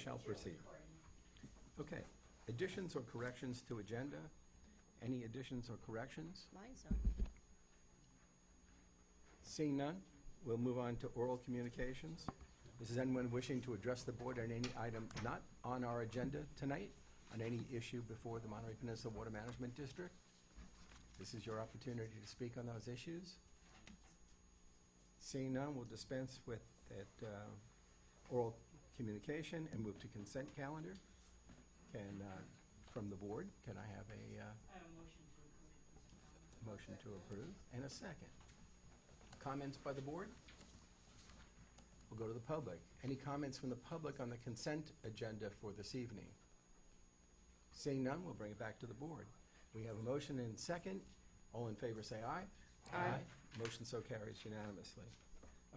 shall proceed. Okay, additions or corrections to agenda? Any additions or corrections? Mine's on. Seeing none, we'll move on to oral communications. This is anyone wishing to address the board on any item not on our agenda tonight, on any issue before the Monterey Peninsula Water Management District. This is your opportunity to speak on those issues. Seeing none, we'll dispense with that oral communication and move to consent calendar. Can, from the board, can I have a motion to approve and a second? Comments by the board? We'll go to the public. Any comments from the public on the consent agenda for this evening? Seeing none, we'll bring it back to the board. We have a motion and second. All in favor say aye. Aye. Motion so carries unanimously.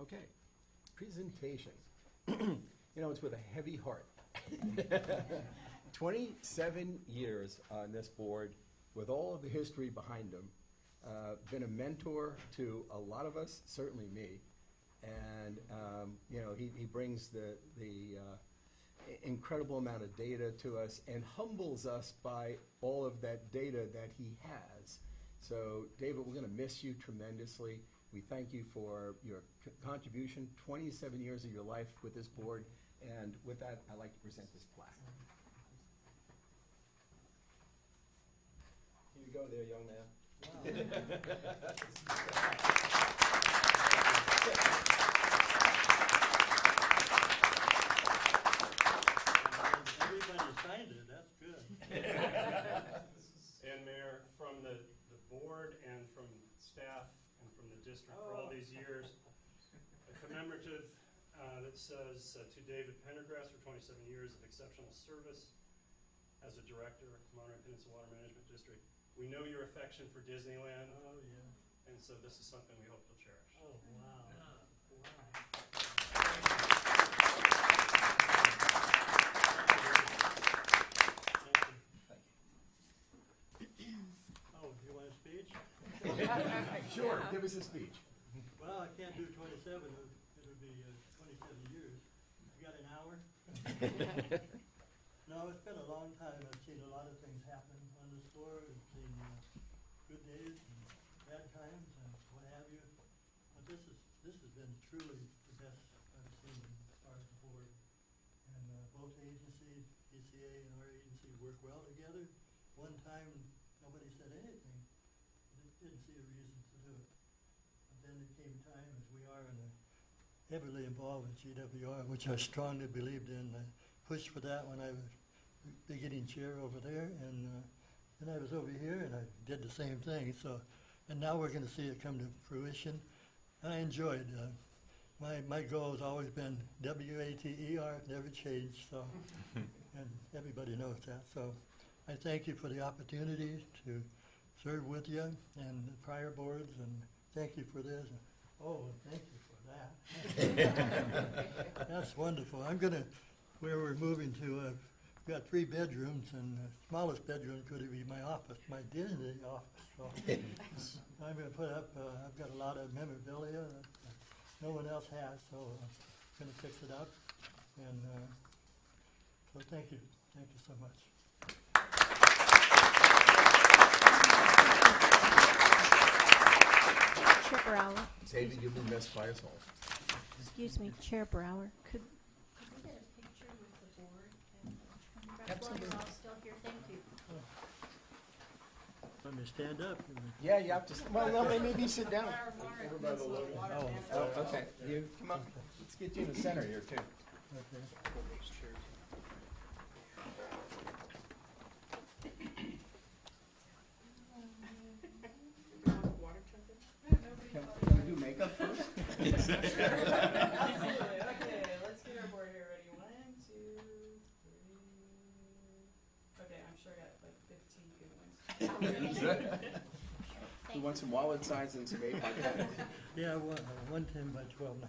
Okay, presentation. You know, it's with a heavy heart. 27 years on this board with all of the history behind them. Been a mentor to a lot of us, certainly me. And, you know, he brings the incredible amount of data to us and humbles us by all of that data that he has. So, David, we're going to miss you tremendously. We thank you for your contribution, 27 years of your life with this board. And with that, I'd like to present this plaque. Here you go there, young man. Everybody signed it, that's good. And Mayor, from the board and from staff and from the district for all these years, a commemorative that says to David Pendergrass for 27 years of exceptional service as a director of Monterey Peninsula Water Management District. We know your affection for Disneyland. Oh, yeah. And so this is something we hope you'll cherish. Oh, wow. Oh, do you want a speech? Sure, give us a speech. Well, I can't do 27, it'll be 27 years. You got an hour? No, it's been a long time. I've seen a lot of things happen on the store. I've seen good days and bad times and what have you. But this has been truly the best I've seen as far as the board. And both agencies, DCA and our agency, work well together. One time, nobody said anything. Didn't see a reason to do it. But then there came time, as we are heavily involved with GWR, which I strongly believed in. I pushed for that when I was beginning chair over there, and then I was over here and I did the same thing. So, and now we're going to see it come to fruition. I enjoyed. My goal has always been WATER, never changed. So, and everybody knows that. So, I thank you for the opportunity to serve with you and the prior boards, and thank you for this. Oh, thank you for that. That's wonderful. Where we're moving to, we've got 3 bedrooms, and the smallest bedroom could be my office, my Disney office. So I'm going to put up, I've got a lot of memorabilia that no one else has, so I'm going to fix it up. And so thank you. Thank you so much. Chair Brower. David, you've been missed by us all. Excuse me, Chair Brower. Could we get a picture with the board? And Absolutely. I'll still here. Thank you. Let me stand up. Yeah, you have to, well, no, maybe sit down. Oh, Okay, you, come on, let's get you in the center here, too. okay. Can we do makeup first? Okay, let's get our board here ready. 1, 2, 3. Okay, I'm sure I got like 15 good ones. We want some wallet size and some 8 by 10. Yeah, 110 by 12 now.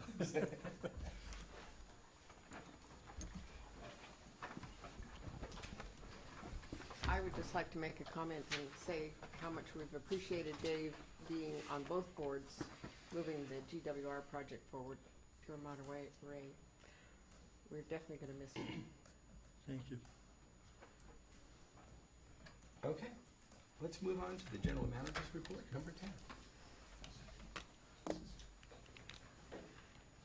I would just like to make a comment and say how much we've appreciated Dave being on both boards, moving the GWR project forward to a Monterey. We're definitely going to miss him. Thank you. Okay, let's move on to the general manager's report, number 10.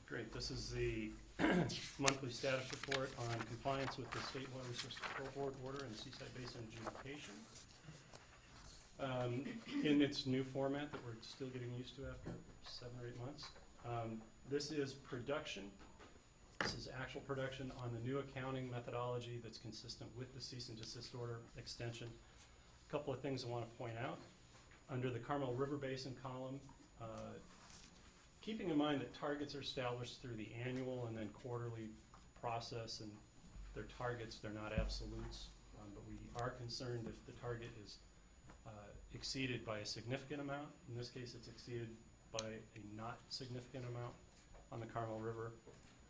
Great, this is the monthly status report on compliance with the State Water Resources Control Board order and Seaside Basin adjudication. In its new format that we're still getting used to after 7 or 8 months. This is production. This is actual production on the new accounting methodology that's consistent with the cease and desist order extension. A couple of things I want to point out. Under the Carmel River Basin column, keeping in mind that targets are established through the annual and then quarterly process, and they're targets, they're not absolutes, but we are concerned if the target is exceeded by a significant amount. In this case, it's exceeded by a not significant amount on the Carmel River.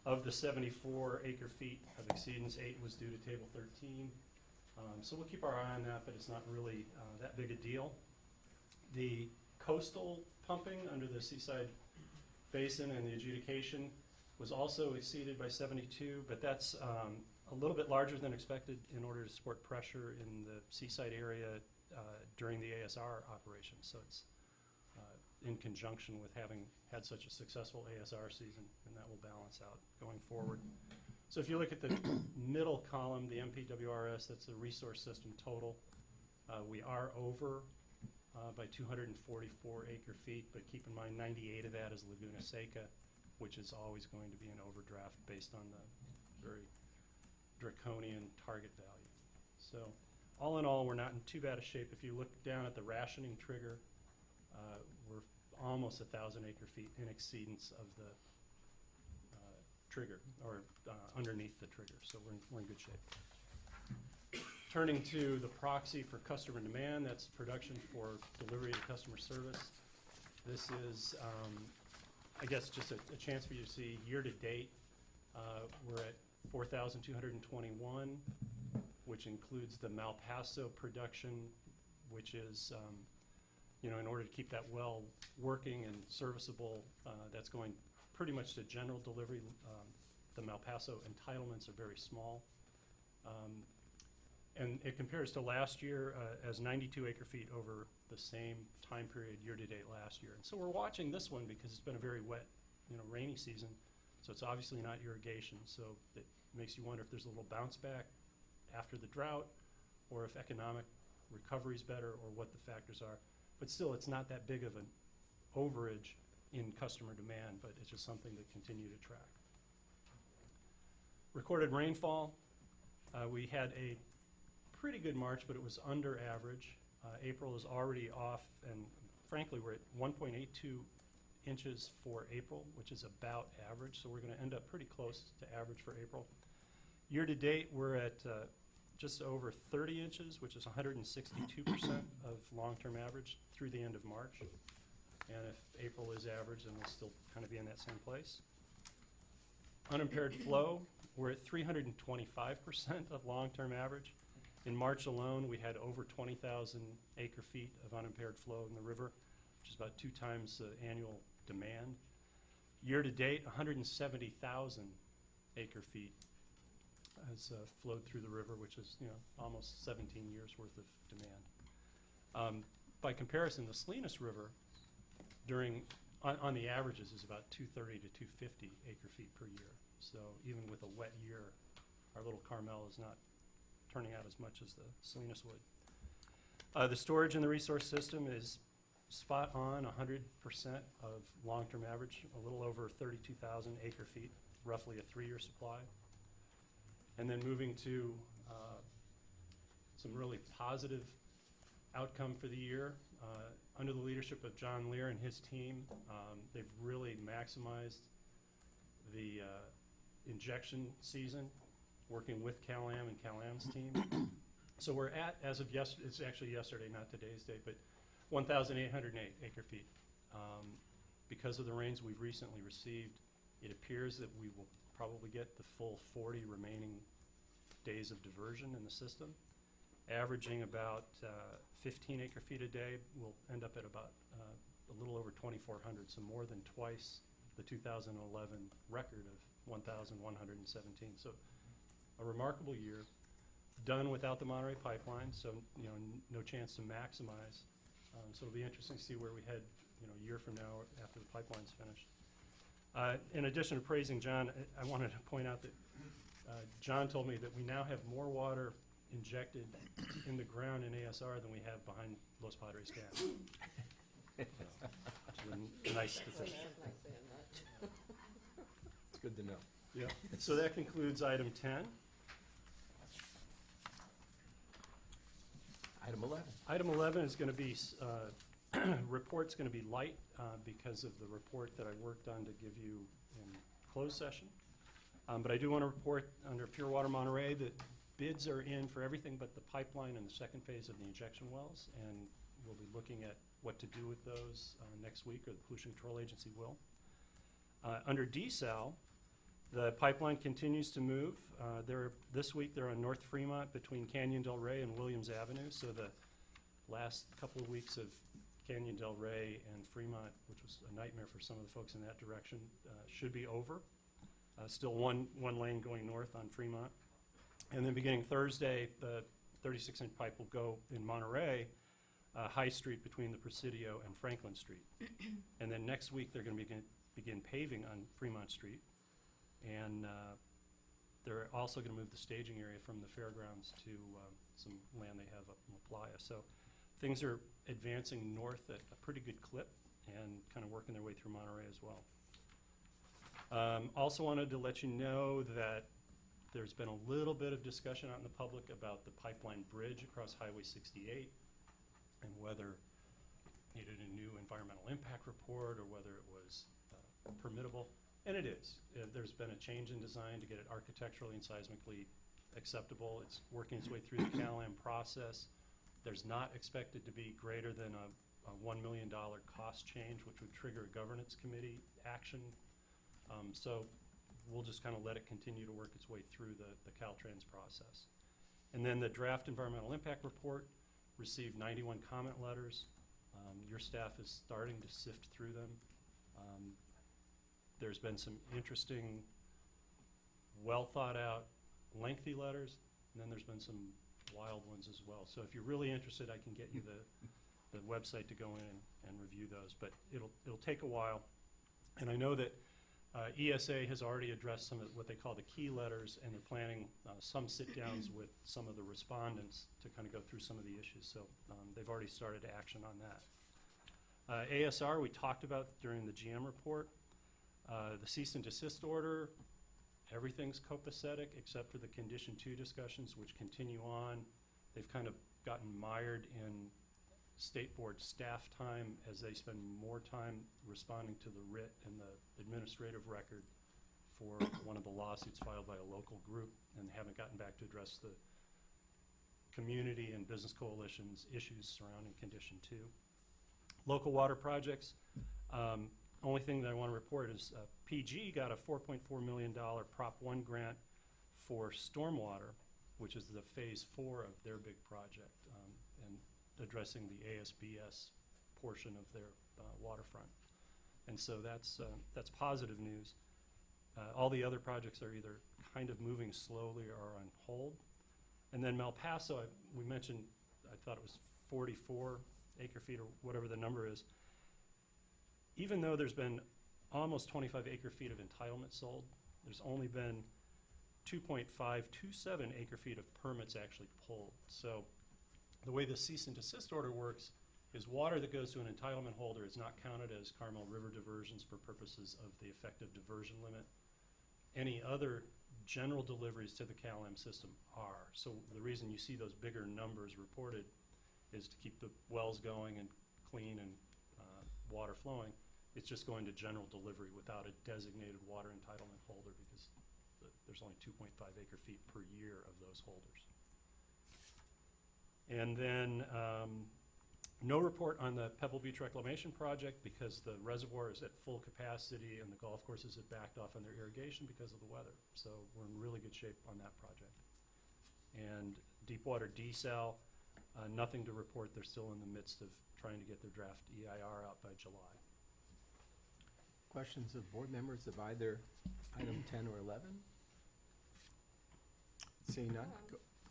Of the 74 acre feet of exceedance, 8 was due to table 13. So we'll keep our eye on that, but it's not really that big a deal. The coastal pumping under the Seaside Basin and the adjudication was also exceeded by 72, but that's a little bit larger than expected in order to support pressure in the Seaside area during the ASR operation. So it's in conjunction with having had such a successful ASR season, and that will balance out going forward. So if you look at the middle column, the MPWRS, that's the resource system total. We are over by 244 acre feet, but keep in mind 98 of that is Laguna Seca, which is always going to be an overdraft based on the very draconian target value. So all in all, we're not in too bad a shape. If you look down at the rationing trigger, we're almost 1,000 acre feet in exceedance of the trigger, or underneath the trigger, so we're in good shape. Turning to the proxy for customer demand, that's production for delivery to customer service. This is, I guess, just a chance for you to see year to date, we're at 4,221, which includes the Malpaso production, which is, in order to keep that well working and serviceable, that's going pretty much to general delivery. The Malpaso entitlements are very small. And it compares to last year as 92 acre feet over the same time period year to date last year. And so we're watching this one because it's been a very wet, rainy season. So it's obviously not irrigation. So it makes you wonder if there's a little bounce back after the drought, or if economic recovery is better, or what the factors are. But still, it's not that big of an overage in customer demand, but it's just something to continue to track. Recorded rainfall, we had a pretty good March, but it was under average. April is already off, and frankly, we're at 1.82 inches for April, which is about average, so we're going to end up pretty close to average for April. Year to date, we're at just over 30 inches, which is 162% of long-term average through the end of March. And if April is average, then we'll still kind of be in that same place. Unimpaired flow, we're at 325% of long-term average. In March alone, we had over 20,000 acre feet of unimpaired flow in the river, which is about 2 times the annual demand. Year to date, 170,000 acre feet has flowed through the river, which is almost 17 years worth of demand. By comparison, the Salinas River on the averages is about 230 to 250 acre feet per year. So even with a wet year, our little Carmel is not turning out as much as the Salinas would. The storage in the resource system is spot on 100% of long-term average, a little over 32,000 acre feet, roughly a 3-year supply. And then moving to some really positive outcome for the year. Under the leadership of John Lear and his team, they've really maximized the injection season, working with CalAm and CalAm's team. So we're at, as of yesterday, it's actually yesterday, not today's date, but 1,808 acre feet. Because of the rains we've recently received, it appears that we will probably get the full 40 remaining days of diversion in the system, averaging about 15 acre feet a day. We'll end up at about a little over 2,400, so more than twice the 2011 record of 1,117. So a remarkable year. done without the Monterey pipeline, so, no chance to maximize. So it'll be interesting to see where we head, a year from now after the pipeline's finished. In addition to praising John, I wanted to point out that John told me that we now have more water injected in the ground in ASR than we have behind Los Padres Dam. Which is a nice statistic. It's good to know. Yeah. So that concludes item 10. Item 11. Item 11 is going to be, report's going to be light because of the report that I worked on to give you in closed session. But I do want to report under Pure Water Monterey that bids are in for everything but the pipeline and the second phase of the injection wells, and we'll be looking at what to do with those next week, or the Pollution Control Agency will. Under desal, the pipeline continues to move. This week they're on North Fremont between Canyon Del Rey and Williams Avenue, so the last couple of weeks of Canyon Del Rey and Fremont, which was a nightmare for some of the folks in that direction, should be over. Still one lane going north on Fremont. And then beginning Thursday, the 36-inch pipe will go in Monterey, High Street between the Presidio and Franklin Street. And then next week, they're going to begin paving on Fremont Street. And they're also going to move the staging area from the fairgrounds to some land they have up in La Playa. So things are advancing north at a pretty good clip and kind of working their way through Monterey as well. Also wanted to let you know that there's been a little bit of discussion out in the public about the pipeline bridge across Highway 68 and whether it needed a new environmental impact report or whether it was permittable. And it is. There's been a change in design to get it architecturally and seismically acceptable. It's working its way through the CalAM process. There's not expected to be greater than a $1 million cost change, which would trigger a governance committee action. So we'll just kind of let it continue to work its way through the Caltrans process. And then the draft environmental impact report received 91 comment letters. Your staff is starting to sift through them. There's been some interesting, well thought out, lengthy letters, and then there's been some wild ones as well. So if you're really interested, I can get you the website to go in and review those, but it'll take a while. And I know that ESA has already addressed some of what they call the key letters, and they're planning some sit-downs with some of the respondents to kind of go through some of the issues. So they've already started action on that. ASR, we talked about during the GM report. The cease and desist order, everything's copacetic except for the Condition 2 discussions, which continue on. They've kind of gotten mired in State Board staff time as they spend more time responding to the writ and the administrative record for one of the lawsuits filed by a local group, and haven't gotten back to address the community and business coalitions issues surrounding Condition 2. Local water projects. Only thing that I want to report is PG got a $4.4 million Prop 1 grant for stormwater, which is the phase 4 of their big project, and addressing the ASBS portion of their waterfront. And so that's positive news. All the other projects are either kind of moving slowly or on hold. And then Malpaso, we mentioned, I thought it was 44 acre-feet or whatever the number is. Even though there's been almost 25 acre-feet of entitlement sold, there's only been 2.527 acre-feet of permits actually pulled. So the way the cease and desist order works is water that goes to an entitlement holder is not counted as Carmel River diversions for purposes of the effective diversion limit. Any other general deliveries to the CalAM system are. So the reason you see those bigger numbers reported is to keep the wells going and clean and water flowing. It's just going to general delivery without a designated water entitlement holder because there's only 2.5 acre-feet per year of those holders. And then no report on the Pebble Beach Reclamation Project because the reservoir is at full capacity and the golf courses have backed off on their irrigation because of the weather. So we're in really good shape on that project. And Deepwater Desal, nothing to report. They're still in the midst of trying to get their draft EIR out by July. Questions of board members of either item 10 or 11? Seeing none?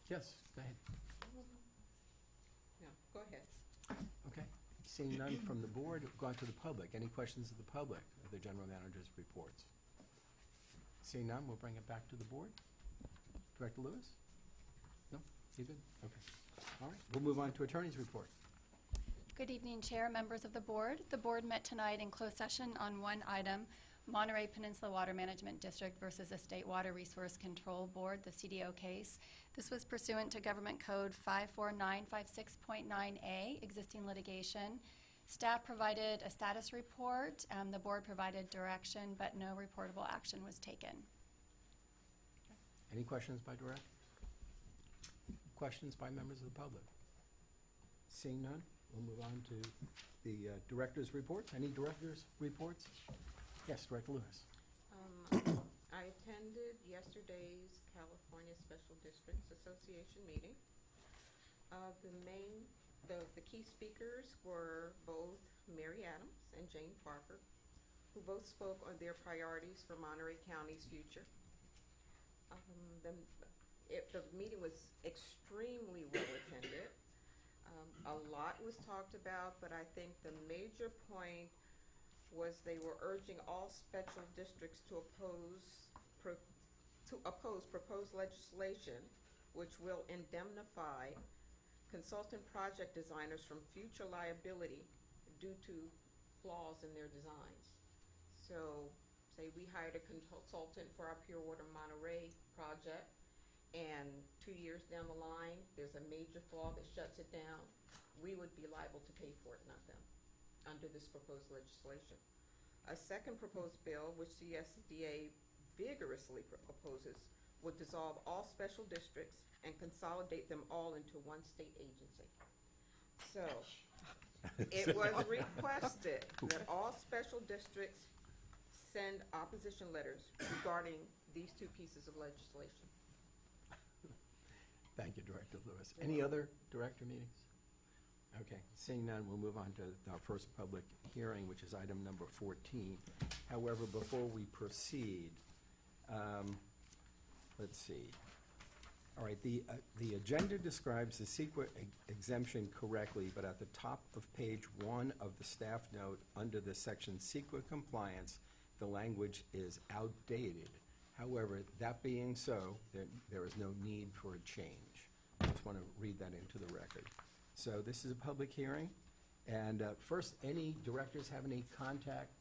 Yes, go ahead. No, go ahead. Okay. Seeing none from the board, go on to the public. Any questions of the public of the general manager's reports? Seeing none, we'll bring it back to the board. Director Lewis? No? You good? Okay. All right, we'll move on to attorney's report. Good evening, Chair, members of the board. The board met tonight in closed session on one item, Monterey Peninsula Water Management District versus the State Water Resource Control Board, the CDO case. This was pursuant to Government Code 54956.9A, existing litigation. Staff provided a status report. The board provided direction, but no reportable action was taken. Any questions by direct? Questions by members of the public? Seeing none, we'll move on to the director's reports. Any director's reports? Yes, Director Lewis. I attended yesterday's California Special Districts Association meeting. The key speakers were both Mary Adams and Jane Parker, who both spoke on their priorities for Monterey County's future. The meeting was extremely well attended. A lot was talked about, but I think the major point was they were urging all special districts to oppose proposed legislation which will indemnify consultant project designers from future liability due to flaws in their designs. So, say we hired a consultant for our Pure Water Monterey project, and 2 years down the line, there's a major flaw that shuts it down, we would be liable to pay for it, not them, under this proposed legislation. A second proposed bill, which the SDA vigorously opposes, would dissolve all special districts and consolidate them all into one state agency. So, it was requested that all special districts send opposition letters regarding these two pieces of legislation. Thank you, Director Lewis. Any other director meetings? Okay, seeing none, we'll move on to our first public hearing, which is item number 14. However, before we proceed, let's see. All right, the agenda describes the CEQA exemption correctly, but at the top of page 1 of the staff note, under the section CEQA compliance, the language is outdated. However, that being so, there is no need for a change. I just want to read that into the record. So this is a public hearing, and first, any directors have any contact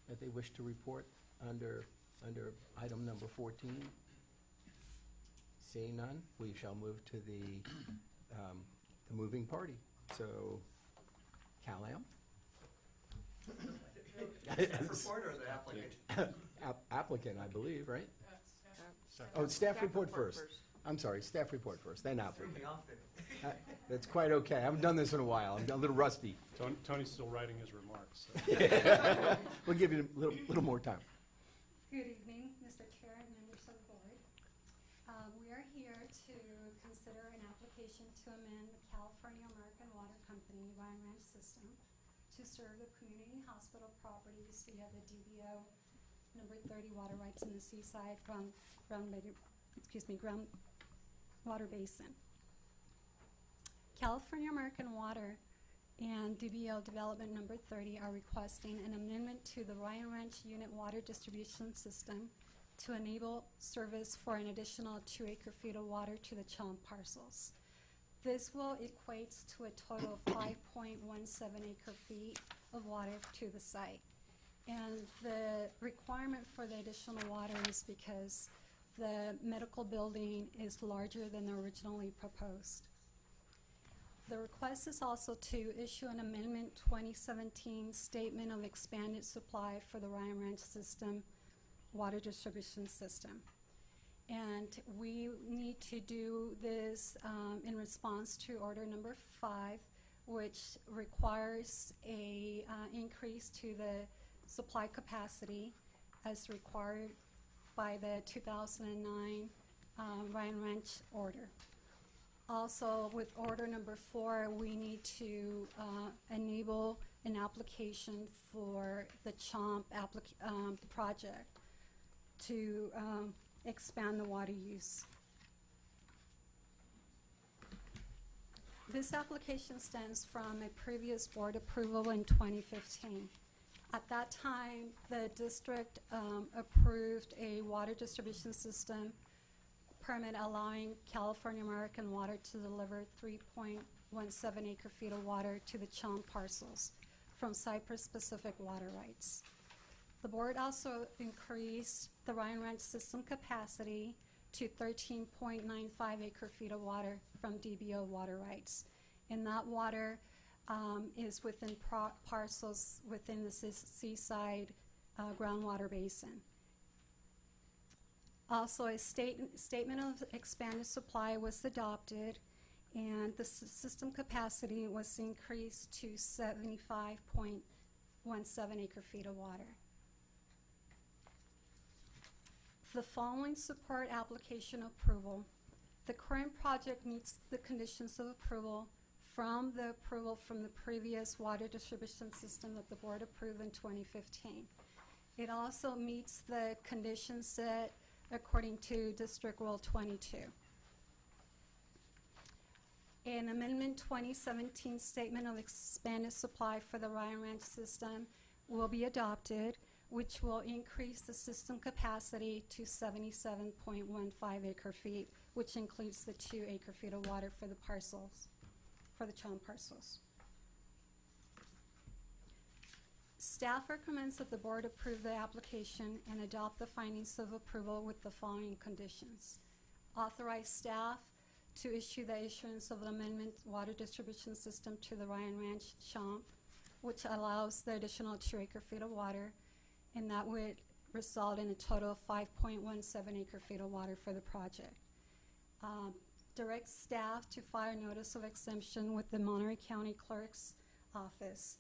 that they wish to report under item number 14? Seeing none, we shall move to the moving party. So, Cal-Am? Staff report or the applicant? Applicant, I believe, right? Staff. Oh, staff report first. I'm sorry, staff report first, then Threw applicant. me off there. That's quite okay. I haven't done this in a while. I'm a little rusty. Tony's still writing his remarks. So. We'll give you a little more time. Good evening, Mr. Chair and members of the board. We are here to consider an application to amend the California American Water Company Ryan Ranch system to serve the community hospital properties via the DBO number 30 water rights in the seaside groundwater basin. California American Water and DBO Development Number 30 are requesting an amendment to the Ryan Ranch Unit Water Distribution System to enable service for an additional 2 acre-feet of water to the Chum parcels. This will equate to a total of 5.17 acre-feet of water to the site. And the requirement for the additional water is because the medical building is larger than the originally proposed. The request is also to issue an amendment 2017 statement of expanded supply for the Ryan Ranch system, water distribution system. And we need to do this in response to order number 5, which requires a increase to the supply capacity as required by the 2009 Ryan Ranch order. Also, with order number 4, we need to enable an application for the CHOMP project to expand the water use. This application stems from a previous board approval in 2015. At that time, the district approved a water distribution system permit allowing California American Water to deliver 3.17 acre-feet of water to the Chum parcels from Cypress Pacific water rights. The board also increased the Ryan Ranch system capacity to 13.95 acre-feet of water from DBO water rights. And that water is within parcels within the seaside groundwater basin. Also, a statement of expanded supply was adopted, and the system capacity was increased to 75.17 acre-feet of water. The following support application approval. The current project meets the conditions of approval from the approval from the previous water distribution system that the board approved in 2015. It also meets the conditions set according to District Rule 22. An Amendment 2017 Statement of Expanded Supply for the Ryan Ranch system will be adopted, which will increase the system capacity to 77.15 acre-feet, which includes the 2 acre-feet of water for the parcels, for the Chum parcels. Staff recommends that the board approve the application and adopt the findings of approval with the following conditions. Authorize staff to issue the issuance of an amendment water distribution system to the Ryan Ranch Chum, which allows the additional 2 acre-feet of water, and that would result in a total of 5.17 acre-feet of water for the project. Direct staff to file a notice of exemption with the Monterey County Clerk's Office.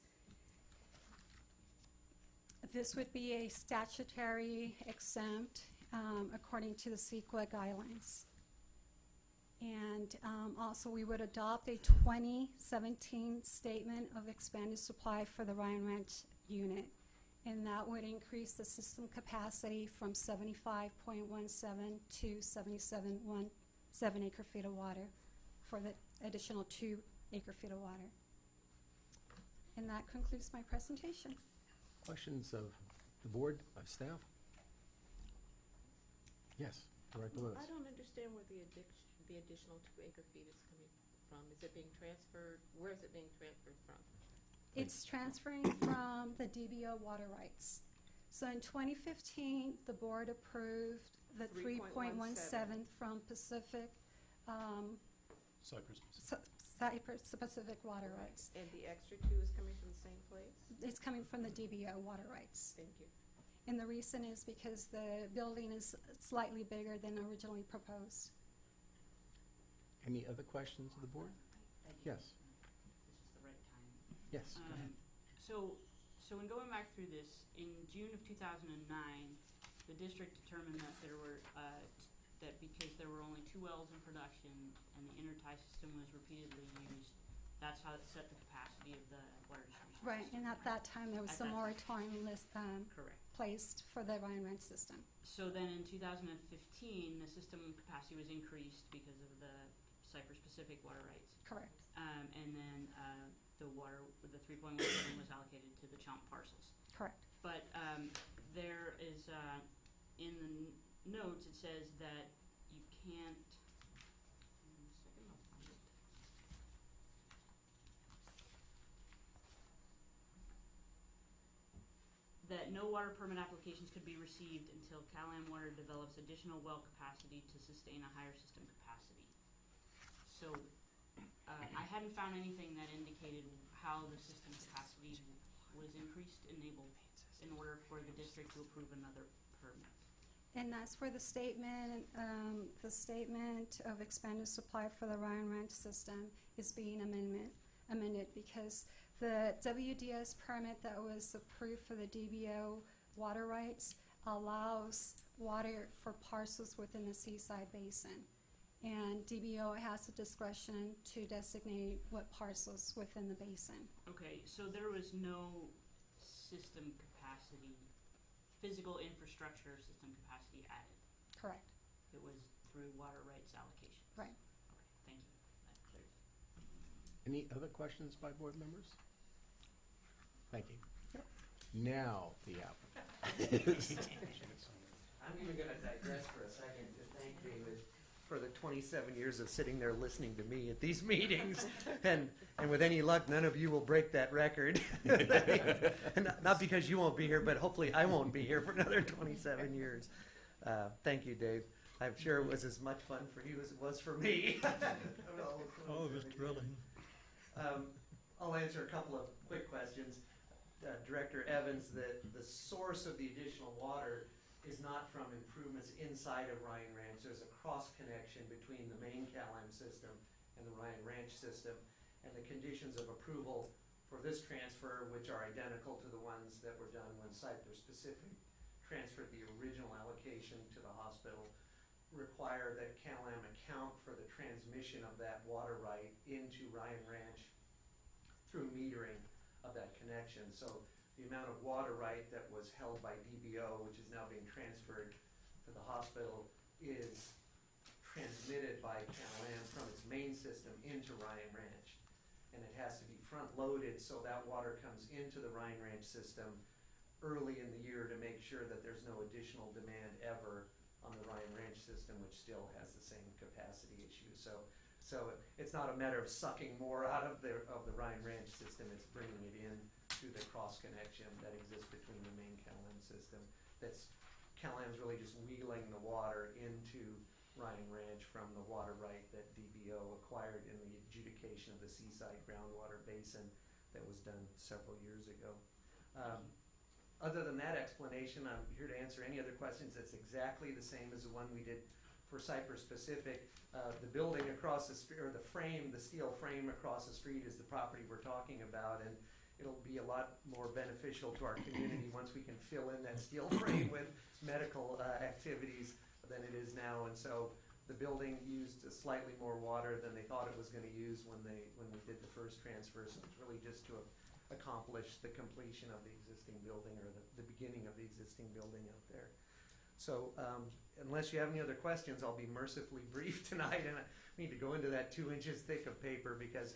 This would be a statutory exempt according to the CEQA guidelines. And also we would adopt a 2017 Statement of Expanded Supply for the Ryan Ranch unit. And that would increase the system capacity from 75.17 to 77.17 acre-feet of water for the additional 2 acre-feet of water. And that concludes my presentation. Questions of the board, of staff? Yes, Director Lewis. I don't understand where the additional 2 acre-feet is coming from. Is it being transferred? Where is it being transferred from? It's transferring from the DBO water rights. So in 2015, the board approved the 3.17 from Pacific, Cypress. Cypress Pacific water rights. And the extra 2 is coming from the same place? It's coming from the DBO water rights. Thank you. And the reason is because the building is slightly bigger than originally proposed. Any other questions of the board? Yes. This is the right time. Yes, go ahead. So in going back through this, in June of 2009, the district determined that there were, that because there were only 2 wells in production and the intertie system was repeatedly used, that's how it set the capacity of the water distribution Right, system. and at that time, there was At a that time. moratorium list Correct. placed for the Ryan Ranch system. So then in 2015, the system capacity was increased because of the Cypress Pacific water rights. Correct. And then the water, the 3.17 was allocated to the Chomp parcels. Correct. But there is, in the notes, it says that you can't, hang on a second, I'll find it. That no water permit applications could be received until Cal-Am Water develops additional well capacity to sustain a higher system capacity. So I hadn't found anything that indicated how the system capacity was increased, enabled, in order for the district to approve another permit. And that's where the statement of expanded supply for the Ryan Ranch system is being amended because the WDS permit that was approved for the DBO water rights allows water for parcels within the seaside basin. And DBO has the discretion to designate what parcels within the basin. Okay, so there was no system capacity, physical infrastructure system capacity added. Correct. It was through water rights allocation. Right. Okay, thank you. That clears. Any other questions by board members? Thank you. Now, the applicant. I'm even going to digress for a second to thank David for the 27 years of sitting there listening to me at these meetings. And with any luck, none of you will break that record. And not because you won't be here, but hopefully I won't be here for another 27 years. Thank you, Dave. I'm sure it was as much fun for you as it was for me. Oh, it was thrilling. I'll answer a couple of quick questions. Director Evans, the source of the additional water is not from improvements inside of Ryan Ranch. There's a cross connection between the main CalAm system and the Ryan Ranch system. And the conditions of approval for this transfer, which are identical to the ones that were done when Cypress Pacific transferred the original allocation to the hospital, require that CalAm account for the transmission of that water right into Ryan Ranch through metering of that connection. So the amount of water right that was held by DBO, which is now being transferred to the hospital, is transmitted by CalAm from its main system into Ryan Ranch. And it has to be front-loaded so that water comes into the Ryan Ranch system early in the year to make sure that there's no additional demand ever on the Ryan Ranch system, which still has the same capacity issue. So it's not a matter of sucking more out of the Ryan Ranch system, it's bringing it in to the cross connection that exists between the main CalAm system. CalAm's really just wheeling the water into Ryan Ranch from the water right that DBO acquired in the adjudication of the Seaside groundwater basin that was done several years ago. Other than that explanation, I'm here to answer any other questions. It's exactly the same as the one we did for Cypress Pacific. The building across the street, or the steel frame across the street is the property we're talking about, and it'll be a lot more beneficial to our community once we can fill in that steel frame with medical activities than it is now. And so the building used slightly more water than they thought it was going to use when we did the first transfer. So it's really just to accomplish the completion of the existing building, or the beginning of the existing building out there. So unless you have any other questions, I'll be mercifully brief tonight, and I need to go into that 2 inches thick of paper because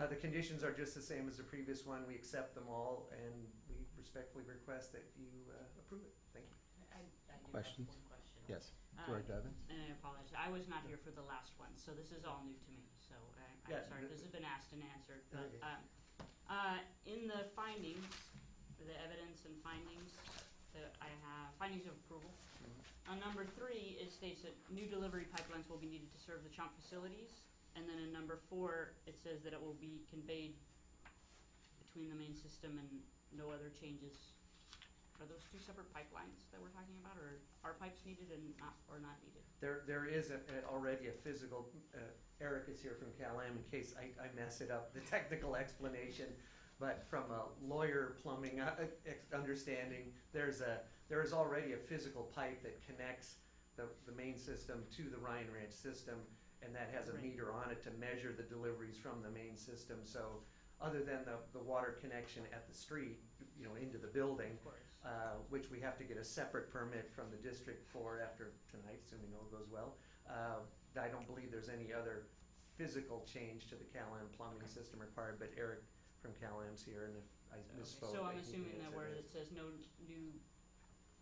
the conditions are just the same as the previous one. We accept them all, and we respectfully request that you approve it. Thank you. I do Questions? have one question. Yes, Director Evans? And I apologize, I was not here for the last one, so this is all new to me, so Yeah, I'm sorry, this has been asked and answered. But, Okay. in the findings, the evidence and findings that I have, findings of approval, on number 3, it states that new delivery pipelines will be needed to serve the chunk facilities. And then in number 4, it says that it will be conveyed between the main system and no other changes. Are those 2 separate pipelines that we're talking about, or are pipes needed and not needed? There is already a physical, Eric is here from CalAm in case I mess it up, the technical explanation. But from a lawyer plumbing understanding, there is already a physical pipe that connects the main system to the Ryan Ranch system, and that has a meter on it to measure the deliveries from the main system. So other than the water connection at the street, into the building, Of course. which we have to get a separate permit from the district for after tonight, assuming all goes well, I don't believe there's any other physical change to the CalAm plumbing system required, but Eric from CalAm's here, and if I misspoke. So I'm he can assuming that answer where this. it says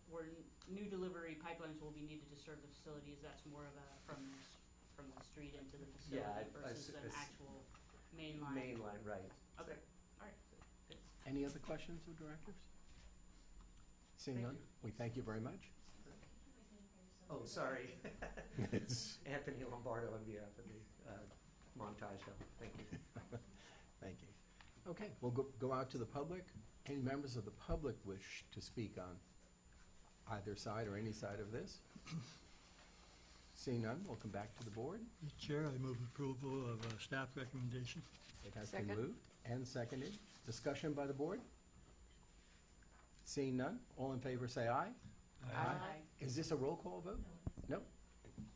where new delivery pipelines will be needed to serve the facilities, that's more of a from the street into the facility versus an actual main line. Main line, right. Okay, all right, good. Any other questions of directors? Seeing Thank none, we thank you very much. Oh, sorry. Anthony Lombardo on behalf of the Montage Hill. Thank you. Thank you. Okay, we'll go out to the public. Any members of the public wish to speak on either side or any side of this? Seeing none, we'll come back to the board. Mr. Chair, I move approval of staff recommendation. It has been moved and seconded. Discussion by the board? Seeing none, all in favor say aye. Aye. Is this a roll call vote? No.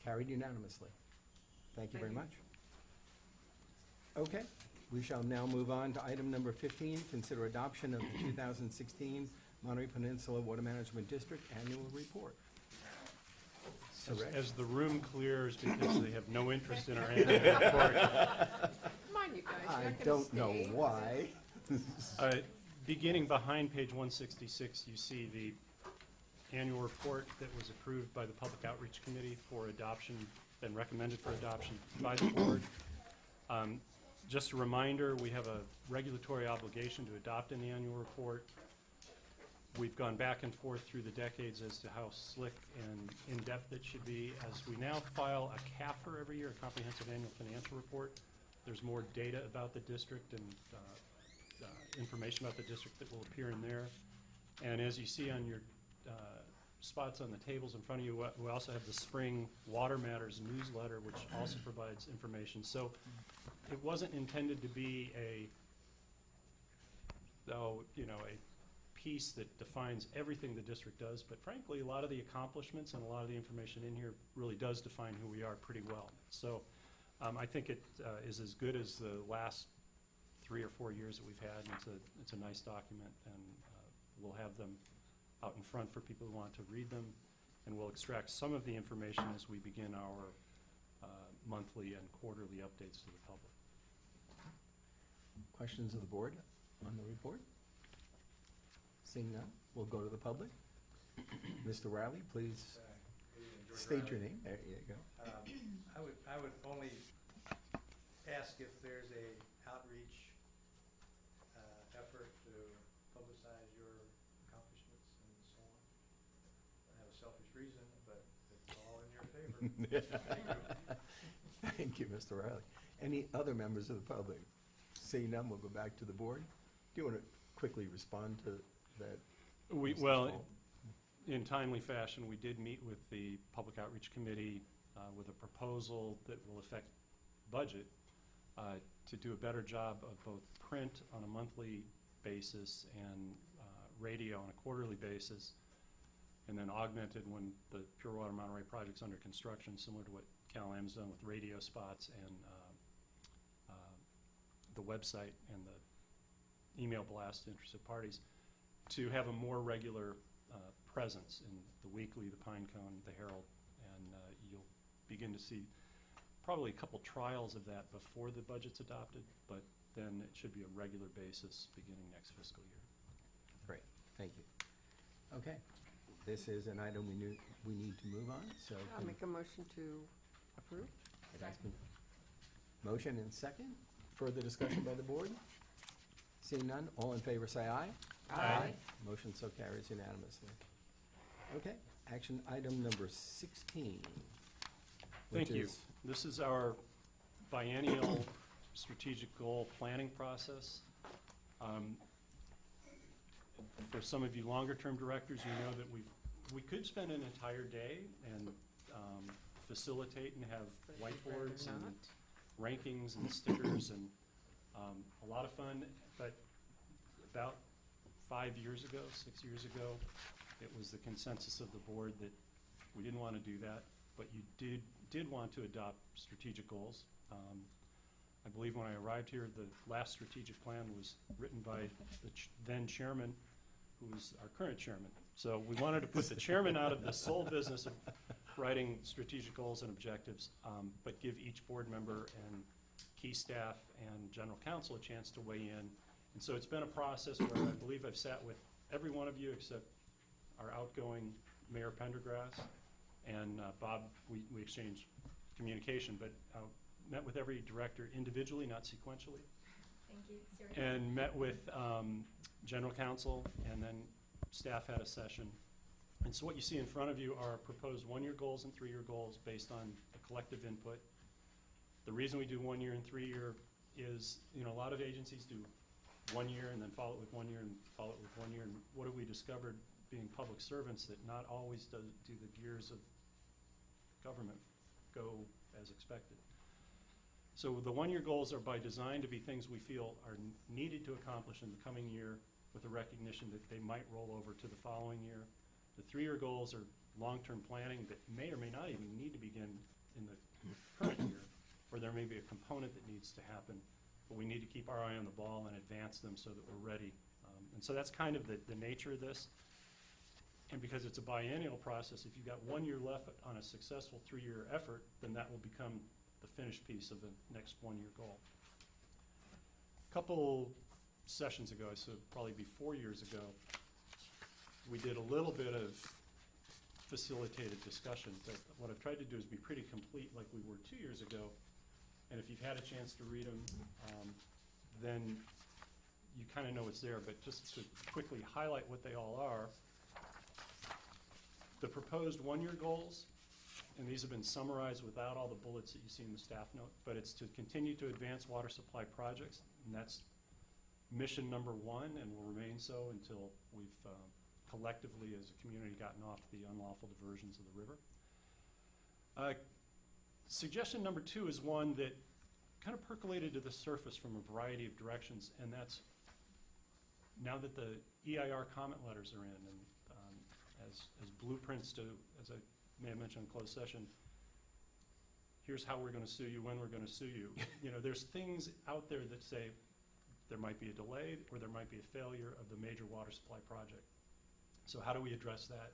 Carried unanimously. Thank you very much. Okay, we shall now move on to item number 15, consider adoption of the 2016 Monterey Peninsula Water Management District Annual Report. As the room clears because they have no interest in our annual report, on, you guys. You're I not gonna don't know stay. why. Beginning behind page 166, you see the annual report that was approved by the Public Outreach Committee for adoption, been recommended for adoption by the board. Just a reminder, we have a regulatory obligation to adopt an annual report. We've gone back and forth through the decades as to how slick and in-depth it should be. As we now file a CAFR every year, a Comprehensive Annual Financial Report, there's more data about the district and information about the district that will appear in there. And as you see on your spots on the tables in front of you, we also have the Spring Water Matters newsletter, which also provides information. So it wasn't intended to be a piece that defines everything the district does, but frankly, a lot of the accomplishments and a lot of the information in here really does define who we are pretty well. So I think it is as good as the last 3 or 4 years that we've had, and it's a nice document, and we'll have them out in front for people who want to read them, and we'll extract some of the information as we begin our monthly and quarterly updates to the public. Questions of the board on the report? Seeing none, we'll go to the public. Mr. Riley, please state your name. There you go. I would only ask if there's a outreach effort to publicize your accomplishments and so on. I have a selfish reason, but it's all in your favor. Thank you. Thank you, Mr. Riley. Any other members of the public? Seeing none, we'll go back to the board. Do you want to quickly respond to that? Well, in timely fashion, we did meet with the Public Outreach Committee with a proposal that will affect budget to do a better job of both print on a monthly basis and radio on a quarterly basis, and then augmented when the Pure Water Monterey project's under construction, similar to what Cal-Am's done with radio spots and the website and the email blast to interested parties, to have a more regular presence in the Weekly, the Pine Cone, the Herald, and you'll begin to see probably a couple trials of that before the budget's adopted, but then it should be a regular basis beginning next fiscal year. Great, thank you. Okay, this is an item we need to move on, so. I'll make a motion to approve. It has been motion and second. Further discussion by the board? Seeing none, all in favor say aye. Aye. Motion so carries unanimously. Okay, action item number 16. Thank which you. is- This is our biennial strategic goal planning process. For some of you longer-term directors, you know that we could spend an entire day and facilitate and have whiteboards and rankings and stickers and a lot of fun, but about 5 years ago, 6 years ago, it was the consensus of the board that we didn't want to do that, but you did want to adopt strategic goals. I believe when I arrived here, the last strategic plan was written by the then chairman, who is our current chairman. So we wanted to put the chairman out of the sole business of writing strategic goals and objectives, but give each board member and key staff and general counsel a chance to weigh in. And so it's been a process where I believe I've sat with every one of you except our outgoing Mayor Pendergrass and Bob. We exchanged communication, but met with every director individually, not sequentially. Thank you. Sarah. And met with general counsel, and then staff had a session. And so what you see in front of you are proposed 1-year goals and 3-year goals based on the collective input. The reason we do 1 year and 3 year is, a lot of agencies do 1 year and then follow it with 1 year and follow it with 1 year. And what have we discovered being public servants, that not always do the gears of government go as expected. So the 1-year goals are by design to be things we feel are needed to accomplish in the coming year, with a recognition that they might roll over to the following year. The 3-year goals are long-term planning that may or may not even need to begin in the current year, or there may be a component that needs to happen, but we need to keep our eye on the ball and advance them so that we're ready. And so that's kind of the nature of this. And because it's a biennial process, if you've got 1 year left on a successful 3-year effort, then that will become the finished piece of the next 1-year goal. couple sessions ago, so probably be 4 years ago, we did a little bit of facilitated discussion, but what I've tried to do is be pretty complete like we were 2 years ago. And if you've had a chance to read them, then you kind of know what's there, but just to quickly highlight what they all are. The proposed one-year goals, and these have been summarized without all the bullets that you see in the staff note, but it's to continue to advance water supply projects, and that's mission number 1 and will remain so until we've collectively as a community gotten off the unlawful diversions of the river. Suggestion number 2 is one that kind of percolated to the surface from a variety of directions, and that's now that the EIR comment letters are in, and as blueprints to, as I may have mentioned in closed session, here's how we're going to sue you, when we're going to sue you. You know, there's things out there that say there might be a delay or there might be a failure of the major water supply project. So how do we address that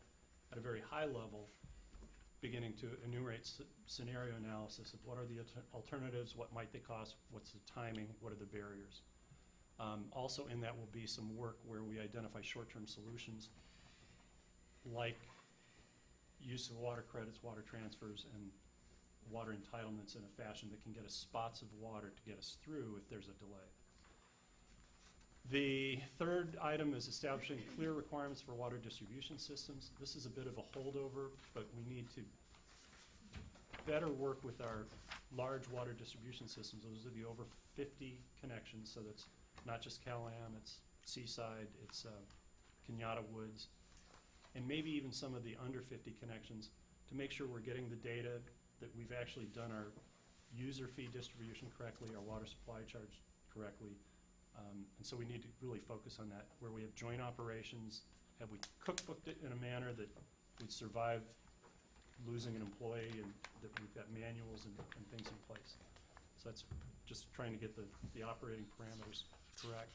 at a very high level, beginning to enumerate scenario analysis of what are the alternatives, what might they cost, what's the timing, what are the barriers. Also in that will be some work where we identify short-term solutions like use of water credits, water transfers, and water entitlements in a fashion that can get us spots of water to get us through if there's a delay. The third item is establishing clear requirements for water distribution systems. This is a bit of a holdover, but we need to better work with our large water distribution systems. Those are the over 50 connections, so that's not just Cal-Am, it's Seaside, it's Kenyatta Woods, and maybe even some of the under 50 connections to make sure we're getting the data, that we've actually done our user fee distribution correctly, our water supply charge correctly. And so we need to really focus on that, where we have joint operations. Have we cookbooked it in a manner that would survive losing an employee, and that we've got manuals and things in place. So that's just trying to get the operating parameters correct.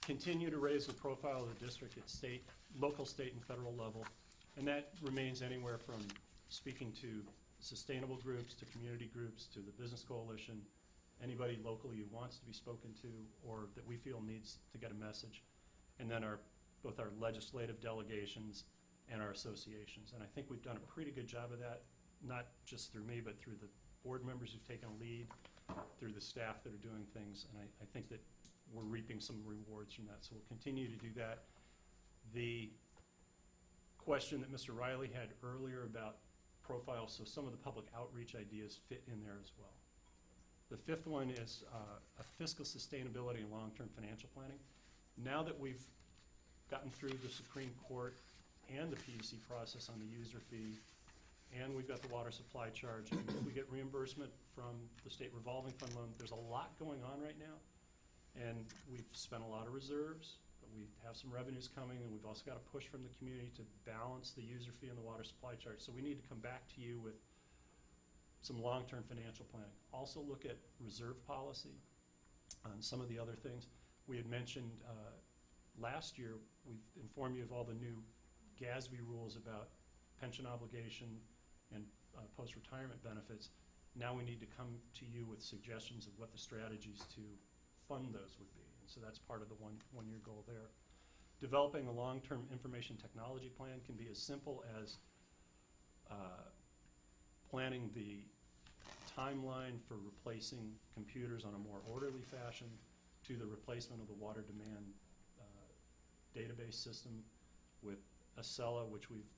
Continue to raise the profile of the district at state, local, state, and federal level. And that remains anywhere from speaking to sustainable groups, to community groups, to the business coalition, anybody locally who wants to be spoken to or that we feel needs to get a message. And then both our legislative delegations and our associations. And I think we've done a pretty good job of that, not just through me, but through the board members who've taken a lead, through the staff that are doing things. And I think that we're reaping some rewards from that. So we'll continue to do that. The question that Mr. Riley had earlier about profiles, so some of the public outreach ideas fit in there as well. The fifth one is a fiscal sustainability and long-term financial planning. Now that we've gotten through the Supreme Court and the PUC process on the user fee, and we've got the water supply charge, and we get reimbursement from the state revolving fund loan, there's a lot going on right now. And we've spent a lot of reserves, but we have some revenues coming, and we've also got to push from the community to balance the user fee and the water supply charge. So we need to come back to you with some long-term financial planning. Also look at reserve policy and some of the other things. We had mentioned last year, we've informed you of all the new GASB rules about pension obligation and post-retirement benefits. Now we need to come to you with suggestions of what the strategies to fund those would be. And so that's part of the one-year goal there. Developing a long-term information technology plan can be as simple as planning the timeline for replacing computers on a more orderly fashion to the replacement of the water demand database system with Acela, which we've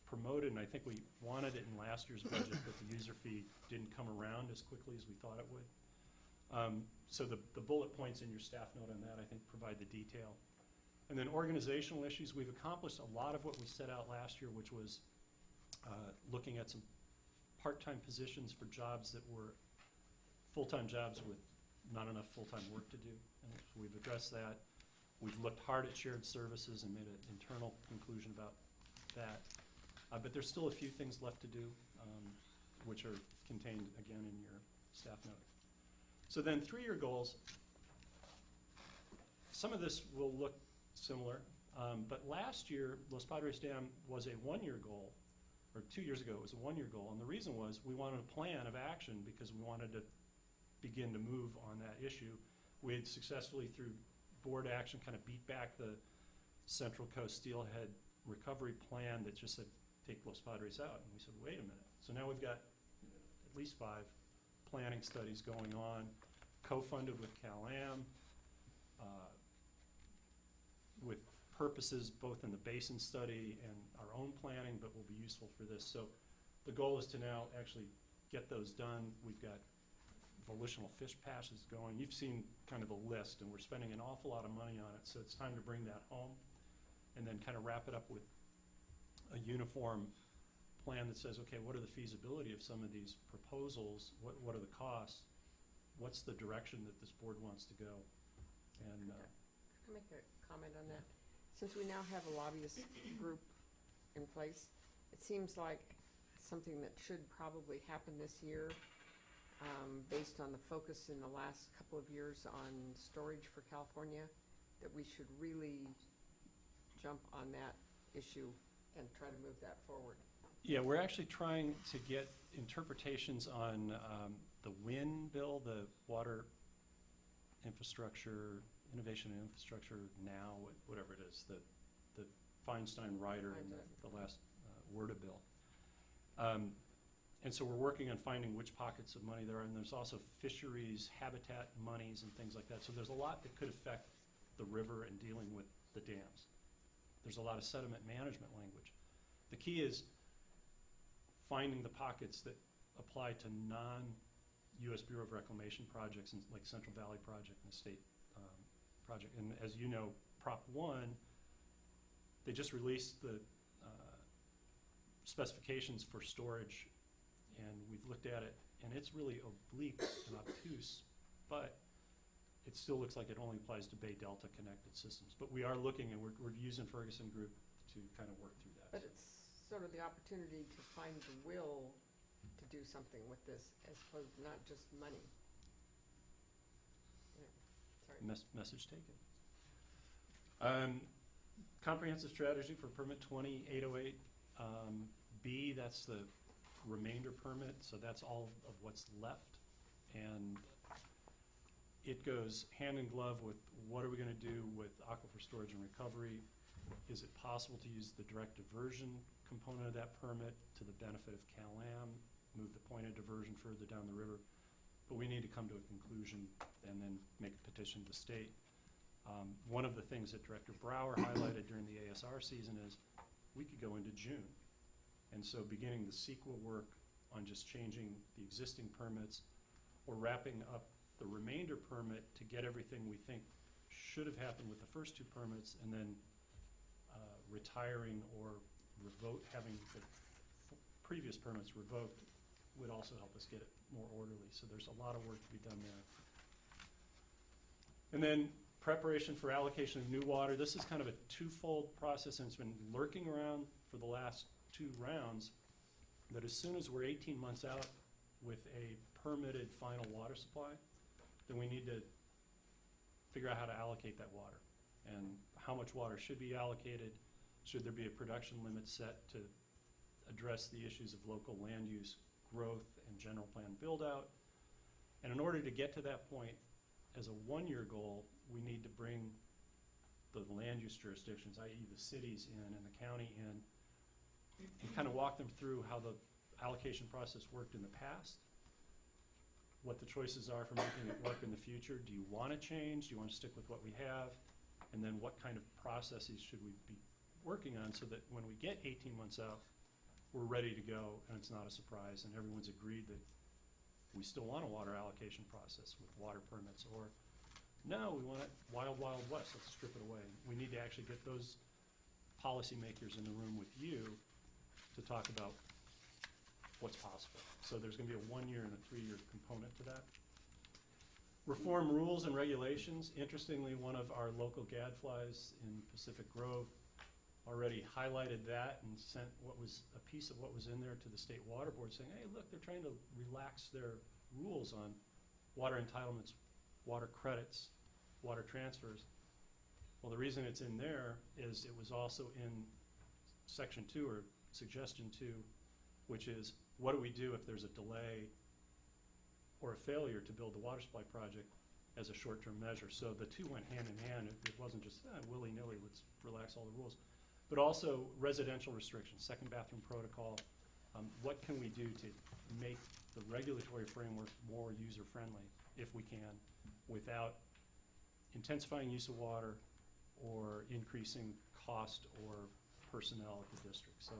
promoted, and I think we wanted it in last year's budget, but the user fee didn't come around as quickly as we thought it would. So the bullet points in your staff note on that, I think, provide the detail. And then organizational issues, we've accomplished a lot of what we set out last year, which was looking at some part-time positions for jobs that were full-time jobs with not enough full-time work to do. And so we've addressed that. We've looked hard at shared services and made an internal conclusion about that. But there's still a few things left to do, which are contained, again, in your staff note. So then 3-year goals. Some of this will look similar, but last year, Los Padres Dam was a 1-year goal, or 2 years ago it was a 1-year goal, and the reason was we wanted a plan of action because we wanted to begin to move on that issue. We had successfully, through board action, kind of beat back the Central Coast Steelhead recovery plan that just said, take Los Padres out. And we said, wait a minute. So now we've got at least 5 planning studies going on, co-funded with CalAm, with purposes both in the basin study and our own planning, but will be useful for this. So the goal is to now actually get those done. We've got volitional fish passes going. You've seen kind of the list, and we're spending an awful lot of money on it, so it's time to bring that home and then kind of wrap it up with a uniform plan that says, okay, what are the feasibility of some of these proposals? What are the costs? What's the direction that this board wants to go? And Can I make a comment on that? Since we now have a lobbyist group in place, it seems like something that should probably happen this year, based on the focus in the last couple of years on storage for California, that we should really jump on that issue and try to move that forward. yeah, we're actually trying to get interpretations on the WIN bill, the Water Infrastructure, Innovation and Infrastructure Now, whatever it is, the Feinstein rider in the last WRDA bill. And so we're working on finding which pockets of money there are, and there's also fisheries, habitat monies, and things like that. So there's a lot that could affect the river and dealing with the dams. There's a lot of sediment management language. The key is finding the pockets that apply to non-U.S. Bureau of Reclamation projects, like Central Valley Project and the state project. And as you know, Prop 1, they just released the specifications for storage, and we've looked at it, and it's really oblique and obtuse, but it still looks like it only applies to Bay Delta connected systems. But we are looking, and we're using Ferguson Group to kind of work through that. But it's sort of the opportunity to find the will to do something with this, as opposed to not just money. Yeah, sorry. Message taken. Comprehensive strategy for permit 20808. B, that's the remainder permit, so that's all of what's left. And it goes hand in glove with what are we going to do with aquifer storage and recovery. Is it possible to use the direct diversion component of that permit to the benefit of CalAm, move the point of diversion further down the river? But we need to come to a conclusion and then make a petition to the state. One of the things that Director Brower highlighted during the ASR season is we could go into June. And so beginning the CEQA work on just changing the existing permits or wrapping up the remainder permit to get everything we think should have happened with the first 2 permits, and then retiring or having the previous permits revoked would also help us get it more orderly. So there's a lot of work to be done there. And then preparation for allocation of new water. This is kind of a twofold process, and it's been lurking around for the last 2 rounds, that as soon as we're 18 months out with a permitted final water supply, then we need to figure out how to allocate that water and how much water should be allocated. Should there be a production limit set to address the issues of local land use growth and general plan build out? And in order to get to that point, as a 1-year goal, we need to bring the land use jurisdictions, i.e. the cities in and the county in, and kind of walk them through how the allocation process worked in the past, what the choices are for making it work in the future. Do you want to change? Do you want to stick with what we have? And then what kind of processes should we be working on so that when we get 18 months out, we're ready to go and it's not a surprise and everyone's agreed that we still want a water allocation process with water permits, or no, we want it wild, wild west, let's strip it away. We need to actually get those policymakers in the room with you to talk about what's possible. So there's going to be a 1-year and a 3-year component to that. Reform rules and regulations. Interestingly, one of our local gadflies in Pacific Grove already highlighted that and sent a piece of what was in there to the State Water Board saying, hey, look, they're trying to relax their rules on water entitlements, water credits, water transfers. Well, the reason it's in there is it was also in Section 2 or Suggestion 2, which is what do we do if there's a delay or a failure to build the water supply project? as a short-term measure. So the two went hand in hand. It wasn't just willy-nilly, let's relax all the rules. But also residential restrictions, second bathroom protocol. What can we do to make the regulatory framework more user-friendly, if we can, without intensifying use of water or increasing cost or personnel at the district? So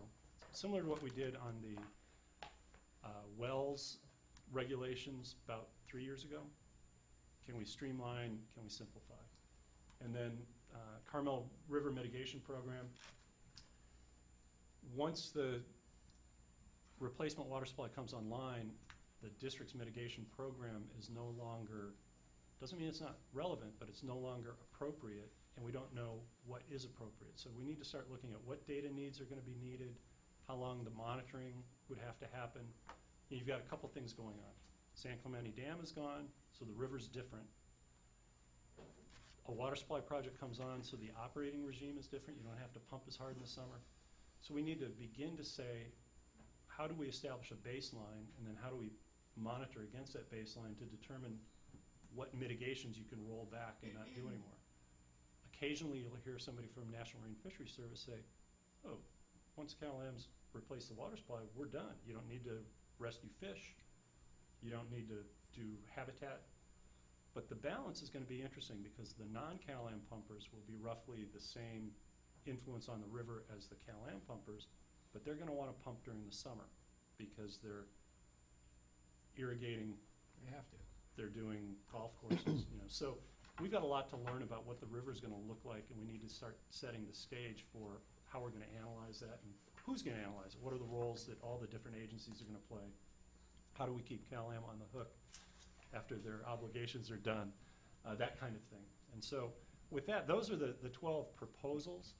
similar to what we did on the wells regulations about 3 years ago. Can we streamline? Can we simplify? And then Carmel River Mitigation Program. Once the replacement water supply comes online, the district's mitigation program is no longer, doesn't mean it's not relevant, but it's no longer appropriate, and we don't know what is appropriate. So we need to start looking at what data needs are going to be needed, how long the monitoring would have to happen. You've got a couple things going on. San Clemente Dam is gone, so the river's different. A water supply project comes on, so the operating regime is different. You don't have to pump as hard in the summer. So we need to begin to say, how do we establish a baseline, and then how do we monitor against that baseline to determine what mitigations you can roll back and not do anymore. Occasionally you'll hear somebody from National Marine Fisheries Service say, oh, once CalAM's replaced the water supply, we're done. You don't need to rescue fish. You don't need to do habitat. But the balance is going to be interesting because the non-CalAM pumpers will be roughly the same influence on the river as the CalAM pumpers, but they're going to want to pump during the summer because they're irrigating. They have to. They're doing golf courses, So we've got a lot to learn about what the river is going to look like, and we need to start setting the stage for how we're going to analyze that and who's going to analyze it. What are the roles that all the different agencies are going to play? How do we keep CalAM on the hook after their obligations are done? That kind of thing. And so with that, those are the 12 proposals.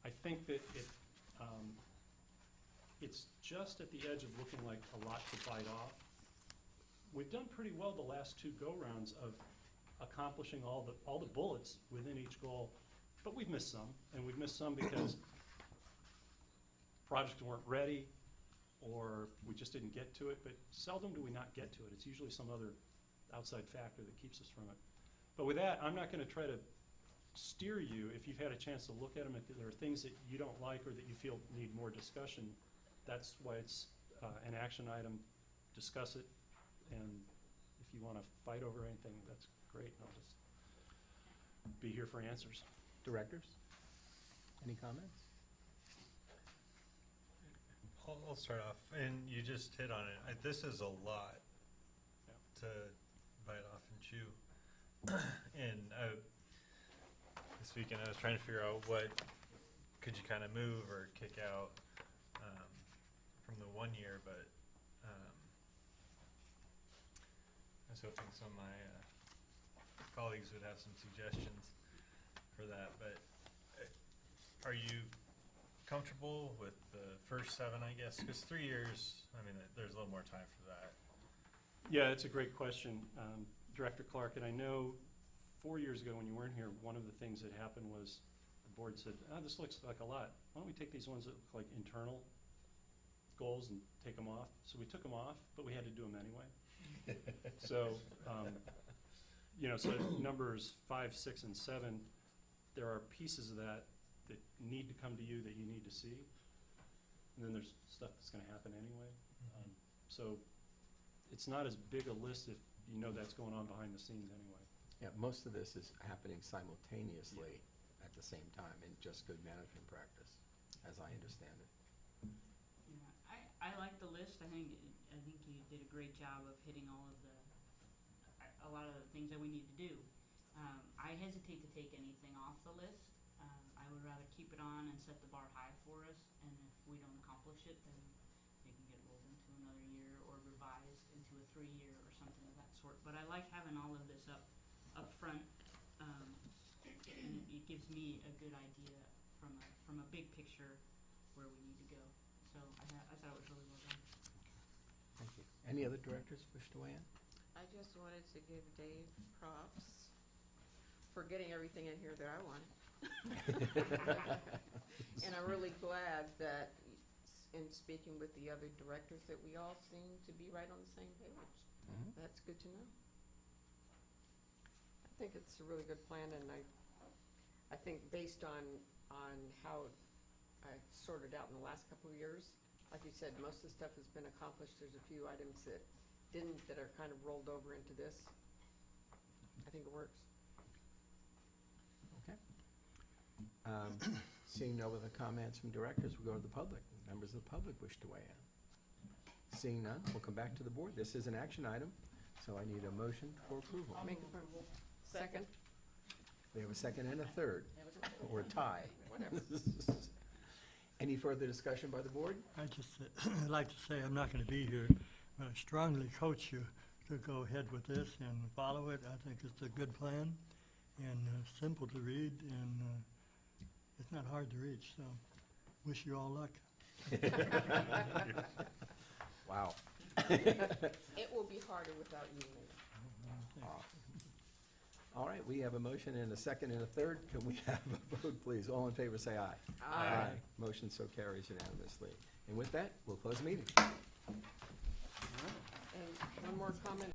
I think that it's just at the edge of looking like a lot to bite off. We've done pretty well the last two go-rounds of accomplishing all the bullets within each goal, but we've missed some, and we've missed some because projects weren't ready or we just didn't get to it, but seldom do we not get to it. It's usually some other outside factor that keeps us from it. But with that, I'm not going to try to steer you. If you've had a chance to look at them, if there are things that you don't like or that you feel need more discussion, that's why it's an action item. Discuss it, and if you want to fight over anything, that's great. I'll just be here for answers. Directors, any comments? I'll start off, and you just hit on it. This is a lot to bite off and chew. And this weekend I was trying to figure out what could you kind of move or kick out from the 1 year, but I was hoping some of my colleagues would have some suggestions for that. But are you comfortable with the first 7, I guess? Because 3 years, I mean, there's a little more time for that. Yeah, it's a great question, Director Clark. And I know 4 years ago when you weren't here, one of the things that happened was the board said, this looks like a lot. Why don't we take these ones that look like internal goals and take them off? So we took them off, but we had to do them anyway. So, so numbers 5, 6, and 7, there are pieces of that need to come to you that you need to see. And then there's stuff that's going to happen anyway. So it's not as big a list if you know that's going on behind the scenes anyway. Yeah, most of this is happening simultaneously at the same time in just good management practice, as I understand it. Yeah, I like the list. I think you did a great job of hitting all of a lot of the things that we need to do. I hesitate to take anything off the list. I would rather keep it on and set the bar high for us, and if we don't accomplish it, then it can get rolled into another year or revised into a 3-year or something of that sort. But I like having all of this up front, and it gives me a good idea from a big picture where we need to go. So I thought it was really well done. Thank you. Any other directors wish to weigh in? I just wanted to give Dave props for getting everything in here that I wanted. And I'm really glad that in speaking with the other directors that we all seem to be right on the same page. Mhm. That's good to know. think it's a really good plan, and I think based on how I sorted out in the last couple of years, like you said, most of the stuff has been accomplished. There's a few items that didn't, that are kind of rolled over into this. I think it works. Okay. Seeing no other comments from directors, we'll go to the public. Members of the public wish to weigh in. Seeing none, we'll come back to the board. This is an action item, so I need a motion for approval. Make approval. Second. We have a second and a third, or a tie. Whatever. Any further discussion by the board? I'd like to say I'm not going to be here, but I strongly coach you to go ahead with this and follow it. I think it's a good plan and simple to read, and it's not hard to reach, so wish you all luck. Wow. It will be harder without you, Mayor. All right, we have a motion and a second and a third. Can we have a vote, please? All in favor, say aye. Aye. Motion so carries unanimously. And with that, we'll close the meeting. And one more comment.